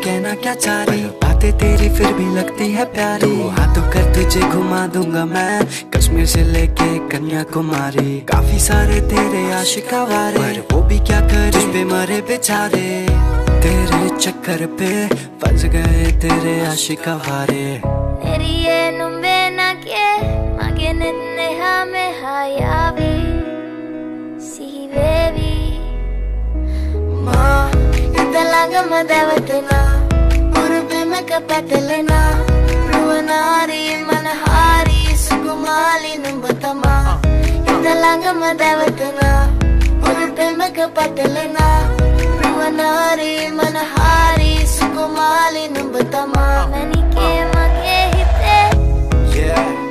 कहना क्या चाह रही, बातें तेरी फिर भी लगती है प्यारी। हाथों कर तुझे घुमा दूंगा मैं, कश्मीर से लेके कन्याकुमारी। काफी सारे तेरे आशिक आवारे, पर वो भी क्या करे, तुझ पे मरे बेचारे। तेरे चक्कर पे फंस गए तेरे आशिक Aware. Madhavatana, Urubimaka Patalana, Ruanari, Manahari, Sukumali, Numbatama, Indalanga Madhavatana, Urubimaka Patalana, Ruanari, Manahari, Sukumali, Numbatama, Manike Make Hite. Yeah.